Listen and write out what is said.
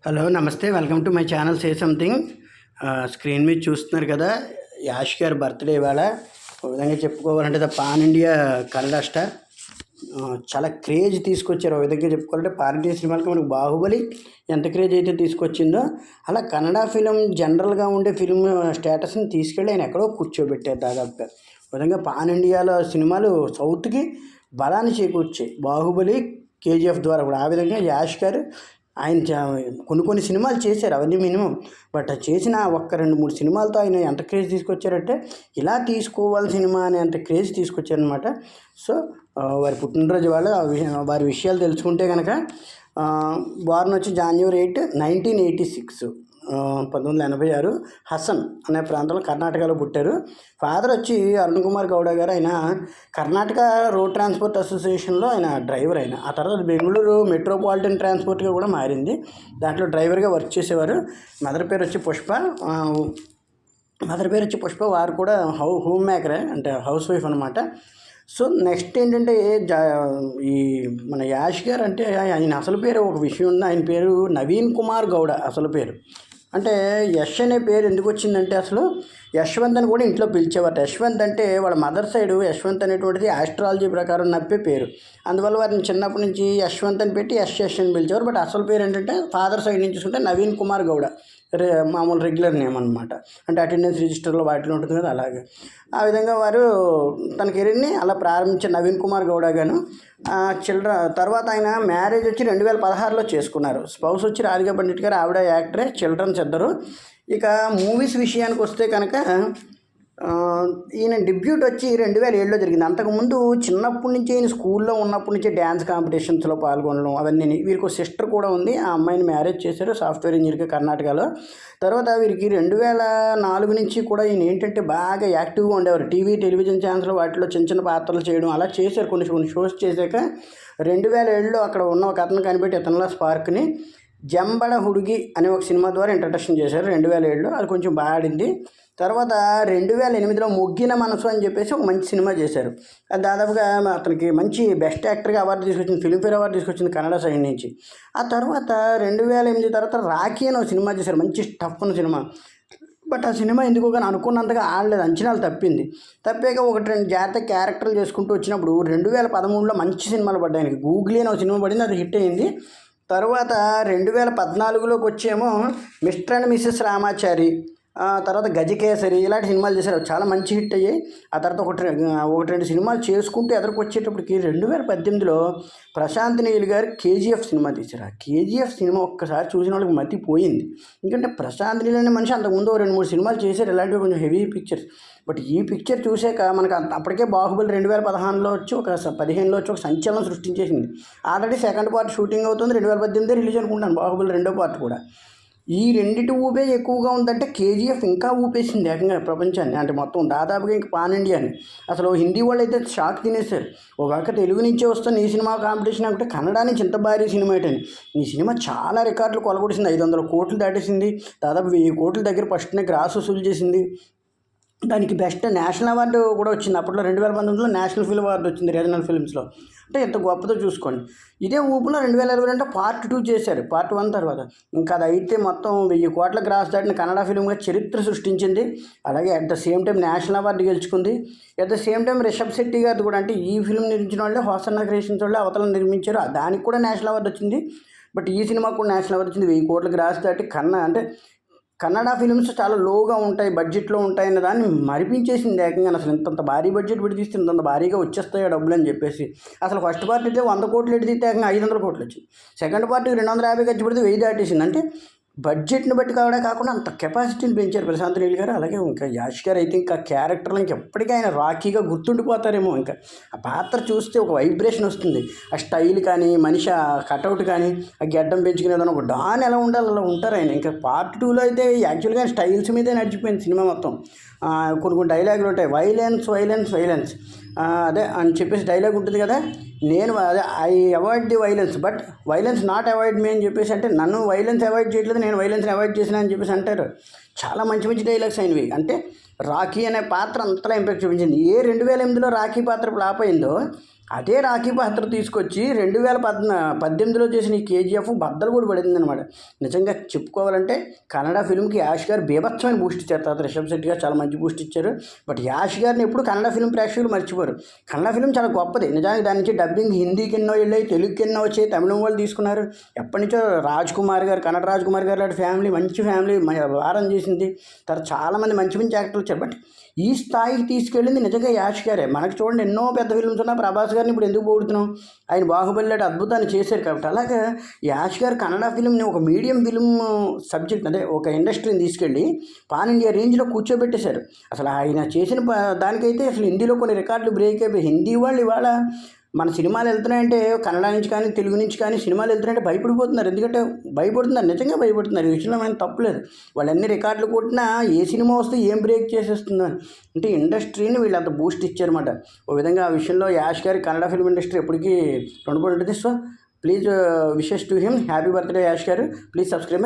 Hello నమస్తే welcome to my channel say something. Screen మీద చూస్తున్నారు కదా, యాష్ గారి బర్త్డే ఇవాళ. ఒక విధంగా చెప్పుకోవాలంటే the pan India Kannada star. చాలా క్రేజ్ తీసుకొచ్చారు. ఒక విధంగా చెప్పుకోవాలంటే పాన్ ఇండియా సినిమాలకి మనకు బాహుబలి ఎంత క్రేజ్ అయితే తీసుకొచ్చిందో, అలా కన్నడ ఫిలిం జనరల్గా ఉండే ఫిలిం స్టేటస్ని తీసుకెళ్ళి ఆయన ఎక్కడో కూర్చోబెట్టారు దాదాపుగా. ఒక విధంగా పాన్ ఇండియాలో సినిమాలు సౌత్కి బలాన్ని చేకూర్చాయి, బాహుబలి, కేజీఎఫ్ ద్వారా కూడా. ఆ విధంగా యాష్ గారు ఆయన కొన్ని సినిమాలు చేశారు, అవన్నీ మినిమం. బట్ చేసిన ఒక్క 2-3 సినిమాలతో ఆయన ఎంత క్రేజ్ తీసుకొచ్చారంటే, ఇలా తీసుకోవాలి సినిమా అనే అంత క్రేజ్ తీసుకొచ్చారనమాట. సో వారి పుట్టినరోజు వాళ్ళు వారి విషయాలు తెలుసుకుంటే కనుక, బోర్న్ వచ్చి January 8, 1986, 1986 హసన్ అనే ప్రాంతంలో కర్ణాటకలో పుట్టారు. ఫాదర్ వచ్చి అరుణ్ కుమార్ గౌడ గారు. ఆయన కర్ణాటక రోడ్ ట్రాన్స్పోర్ట్ అసోసియేషన్లో ఆయన డ్రైవర్. ఆయన ఆ తర్వాత బెంగళూరు మెట్రోపాలిటన్ ట్రాన్స్పోర్ట్గా కూడా మారింది, దాంట్లో డ్రైవర్గా వర్క్ చేసేవారు. మదర్ పేరు వచ్చి పుష్ప. వారు కూడా హోమ్ మేకరే, అంటే హౌస్ వైఫ్ అనమాట. సో నెక్స్ట్ ఏంటంటే, ఈ మన యాష్ గారు అంటే ఆయన అసలు పేరు ఒక విషయం ఉంది. ఆయన పేరు నవీన్ కుమార్ గౌడ అసలు పేరు. అంటే యష్ అనే పేరు ఎందుకు వచ్చిందంటే, అసలు యశ్వంత్ అని కూడా ఇంట్లో పిలిచేవారు. యశ్వంత్ అంటే వాళ్ళ మదర్ సైడు యశ్వంత్ అనేటువంటిది ఆస్ట్రాలజీ ప్రకారం నప్పే పేరు. అందువల్ల వారిని చిన్నప్పటి నుంచి యశ్వంత్ అని పెట్టి యష్ అని పిలిచేవారు. బట్ అసలు పేరు ఏంటంటే ఫాదర్ సైడ్ నుంచి చూసుకుంటే నవీన్ కుమార్ గౌడ, మామూలు రెగ్యులర్ నేమ్ అనమాట. అంటే అటెండెన్స్ రిజిస్టర్లో వాటిలో ఉంటుంది కదా, అలాగే. ఆ విధంగా వారు తన కెరీర్ని అలా ప్రారంభించారు నవీన్ కుమార్ గౌడ గాను. తర్వాత ఆయన మ్యారేజ్ వచ్చి 2016లో చేసుకున్నారు. స్పౌస్ వచ్చి రాధికా పండిట్ గారు, ఆవిడ యాక్టరే, చిల్డ్రన్స్ ఇద్దరు. ఇక మూవీస్ విషయానికి వస్తే కనుక, ఈయన డెబ్యూట్ వచ్చి 2007లో జరిగింది. అంతకుముందు చిన్నప్పటి నుంచి ఈయన స్కూల్లో ఉన్నప్పటి నుంచి డ్యాన్స్ కాంపిటీషన్స్లో పాల్గొనడం అవన్నీ. వీరికి ఒక సిస్టర్ కూడా ఉంది, ఆ అమ్మాయిని మ్యారేజ్ చేశారు, సాఫ్ట్వేర్ ఇంజనీర్గా కర్ణాటకలో. తర్వాత వీరికి 2004 నుంచి కూడా ఈయన ఏంటంటే బాగా యాక్టివ్గా ఉండేవారు. టెలివిజన్ ఛానల్స్లో వాటిలో చిన్న పాత్రలు చేయడం అలా చేశారు. కొన్ని షోస్ చేశాక 2007లో అక్కడ ఉన్న ఒక అతను కనిపెట్టి ఇతనిలో స్పార్క్ని జంబడ హుడుగి అనే ఒక సినిమా ద్వారా ఇంట్రడక్షన్ చేశారు 2007లో. అది కొంచెం బాగా ఆడింది. తర్వాత 2008లో మొగ్గిన మనసు అని చెప్పేసి ఒక మంచి సినిమా చేశారు. అది దాదాపుగా అతనికి మంచి బెస్ట్ యాక్టర్గా అవార్డు తీసుకొచ్చింది, ఫిల్మ్ఫేర్ అవార్డు తీసుకొచ్చింది కన్నడ సైడ్ నుంచి. ఆ తర్వాత 2008 తర్వాత రాఖీ అని ఒక సినిమా చేశారు, మంచి టఫ్ ఉన్న సినిమా. బట్ ఆ సినిమా ఎందుకో కానీ అనుకున్నంతగా ఆడలేదు, అంచనాలు తప్పాక 1-2 జాగ్రత్త క్యారెక్టర్లు చేసుకుంటూ వచ్చినప్పుడు 2013లో మంచి సినిమాలు పడ్డాయి ఆయనకి. గూగ్లీ అని ఒక సినిమా పడింది, అది హిట్ అయింది. తర్వాత 2014లోకి వచ్చేమో మిస్టర్ అండ్ మిసెస్ రామాచారి, తర్వాత గజకేసరి, ఇలాంటి సినిమాలు చేశారు, చాలా మంచి హిట్ అయ్యాయి. ఆ తర్వాత 1-2 సినిమాలు చేసుకుంటూ ఎదురుకొచ్చేటప్పటికి 2018లో ప్రశాంత్ నీల్ గారు కేజీఎఫ్ సినిమా తీశారు. ఆ కేజీఎఫ్ సినిమా ఒక్కసారి చూసిన వాళ్ళకి మతిపోయింది. ఎందుకంటే ప్రశాంత్ నీల్ అనే మనిషి అంతకుముందు 2-3 సినిమాలు చేశారు, ఇలాంటివి కొంచెం హెవీ పిక్చర్స్. బట్ ఈ పిక్చర్ చూసాక మనకు అప్పటికే బాహుబలి 2016లో వచ్చి ఒక 15లో వచ్చి ఒక సంచలనం సృష్టించేసింది. ఆల్రెడీ సెకండ్ పార్ట్ షూటింగ్ అవుతుంది, 2018 రిలీజ్ అనుకుంటాను బాహుబలి 2వ పార్ట్ కూడా. ఈ రెండింటి ఊపే ఎక్కువగా ఉందంటే కేజీఎఫ్ ఇంకా ఊపేసింది ఏకంగా ప్రపంచాన్ని, అంటే మొత్తం దాదాపుగా ఇంక పాన్ ఇండియాని. అసలు హిందీ వాళ్ళు అయితే షాక్ తినేశారు. ఒక తెలుగు నుంచే వస్తున్న ఈ సినిమా కాంపిటీషన్ అంటే కన్నడ నుంచి ఇంత భారీ సినిమా ఏంటని. ఈ సినిమా చాలా రికార్డులు కొలగొడిసింది, 500 కోట్లు దాటేసింది, దాదాపు 1000 కోట్ల దగ్గర ఫస్ట్నే గ్రాస్ వసూలు చేసింది. దానికి బెస్ట్ నేషనల్ అవార్డు కూడా వచ్చింది. అప్పట్లో 2019లో నేషనల్ ఫిల్మ్ అవార్డు వచ్చింది రీజనల్ ఫిల్మ్స్లో. అంటే ఎంత గొప్పదో చూసుకోండి. ఇదే ఊపులో 2022 పార్ట్ 2 చేశారు, పార్ట్ 1 తర్వాత. ఇంకా అది అయితే మొత్తం 1000 కోట్ల గ్రాస్ దాటిన కన్నడ ఫిల్మ్గా చరిత్ర సృష్టించింది. అలాగే at the same time national award గెలుచుకుంది. At the same time Rishab Shetty గారిది కూడా, అంటే ఈ ఫిల్మ్ నిర్మించిన వాళ్ళే హోసన్నా క్రియేషన్స్ వాళ్ళే అవతల నిర్మించారు, దానికి కూడా నేషనల్ అవార్డు వచ్చింది. బట్ ఈ సినిమాకు కూడా నేషనల్ అవార్డు వచ్చింది. 1000 కోట్ల గ్రాస్ దాటి కన్నడ ఫిలిమ్స్ చాలా లోగా ఉంటాయి, బడ్జెట్లో ఉంటాయన్న దాన్ని మరిపించేసింది ఏకంగా. అసలు ఇంత భారీ బడ్జెట్ పెట్టి తీస్తే ఇంత భారీగా వచ్చేస్తాయో డబ్బులు అని చెప్పేసి. అసలు ఫస్ట్ పార్ట్ అయితే 100 కోట్లు ఎట్టి తీస్తే ఏకంగా 500 కోట్లు వచ్చింది. సెకండ్ పార్ట్ 250 ఖర్చు పెడితే 1000 దాటేసింది. అంటే బడ్జెట్ని బట్టి కాకుండా అంత కెపాసిటీని పెంచారు ప్రశాంత్ నీల్ గారు. అలాగే ఇంకా యాష్ గారు అయితే ఇంకా క్యారెక్టర్లు ఎప్పటికీ ఆయన రాఖీగా గుర్తుండిపోతారేమో. ఇంకా ఆ పాత్ర చూస్తే ఒక వైబ్రేషన్ వస్తుంది. ఆ స్టైల్ కానీ, మనిషి ఆ కటౌట్ కానీ, ఆ గెడ్డం పెంచుకునేదాన్ని ఒక డాన్ ఎలా ఉండాలి అలా ఉంటారు ఆయన. ఇంకా పార్ట్ 2లో అయితే యాక్చువల్గా స్టైల్స్ మీదే నడిచిపోయింది సినిమా మొత్తం. కొన్ని డైలాగులు ఉంటాయి, వైలెన్స్ అదే అని చెప్పేసి డైలాగ్ ఉంటుంది కదా, I avoid the violence but violence not avoid me అని చెప్పేసి. అంటే నన్ను వైలెన్స్ అవాయిడ్ చేయట్లేదు, నేను వైలెన్స్ని అవాయిడ్ చేసినా అని చెప్పేసి అంటారు. చాలా మంచి డైలాగ్స్ అయినవి. అంటే రాఖీ అనే పాత్ర అంతలా ఇంపాక్ట్ చూపించింది. 2008లో రాఖీ పాత్ర ఫ్లాప్ అయిందో, అదే రాఖీ పాత్ర తీసుకొచ్చి 2018లో చేసిన ఈ కేజీఎఫ్ బద్దలు కూడా పడింది అనమాట. నిజంగా చెప్పుకోవాలంటే కన్నడ ఫిల్మ్కి యాష్ గారు బీభత్సమైన బూస్ట్ ఇచ్చారు. తర్వాత రిషబ్ శెట్టి గారు చాలా మంచి బూస్ట్ ఇచ్చారు. బట్ యాష్ గారిని ఎప్పుడు కన్నడ ఫిల్మ్ ప్రేక్షకులు మర్చిపోరు. కన్నడ ఫిల్మ్ చాలా గొప్పది నిజానికి. దాని నుంచి డబ్బింగ్ హిందీకి ఎన్నో వెళ్ళాయి, తెలుగుకి ఎన్నో వచ్చాయి, తమిళం వాళ్ళు తీసుకున్నారు. ఎప్పటి నుంచో రాజ్ కుమార్ గారు, కన్నడ రాజ్ కుమార్ గారు లాంటి ఫ్యామిలీ, మంచి ఫ్యామిలీ వారం చేసింది. తర్వాత చాలామంది మంచి మంచి యాక్టర్లు వచ్చారు. బట్ ఈ స్థాయికి తీసుకెళ్ళింది నిజంగా యాష్ గారే. మనకి చూడండి ఎన్నో పెద్ద ఫిల్మ్స్ ఉన్నా ప్రభాస్ గారిని ఇప్పుడు ఎందుకు పొగుడుతున్నాం, ఆయన బాహుబలి లాంటి అద్భుతాన్ని చేశారు కాబట్టి. అలాగే యాష్ గారు కన్నడ ఫిల్మ్ని ఒక మీడియం ఫిల్మ్ సబ్జెక్ట్, అదే ఒక ఇండస్ట్రీని తీసుకెళ్ళి పాన్ ఇండియా రేంజ్లో కూర్చోబెట్టేశారు. అసలు ఆయన చేసిన దానికైతే అసలు హిందీలో కొన్ని రికార్డులు బ్రేక్ అయిపోయి హిందీ వాళ్ళు ఇవాళ మన సినిమాలు వెళ్తున్నాయంటే కన్నడ నుంచి కానీ తెలుగు నుంచి కానీ సినిమాలు వెళ్తున్నాయంటే భయపడిపోతున్నారు. ఎందుకంటే భయపడుతున్నారు, నిజంగా భయపడుతున్నారు. ఈ విషయంలో మనం తప్పులేదు. వాళ్ళు అన్ని రికార్డులు కొట్టినా ఏ సినిమా వస్తే ఏం బ్రేక్ చేసేస్తుందని అంటే ఇండస్ట్రీని వీళ్ళు అంత బూస్ట్ ఇచ్చారన్నమాట. ఓ విధంగా ఆ విషయంలో యాష్ గారి కన్నడ ఫిల్మ్ ఇండస్ట్రీ ఎప్పటికీ రుణపడి ఉంటుంది. So please wishes to him happy birthday Yash గారు. Please subscribe.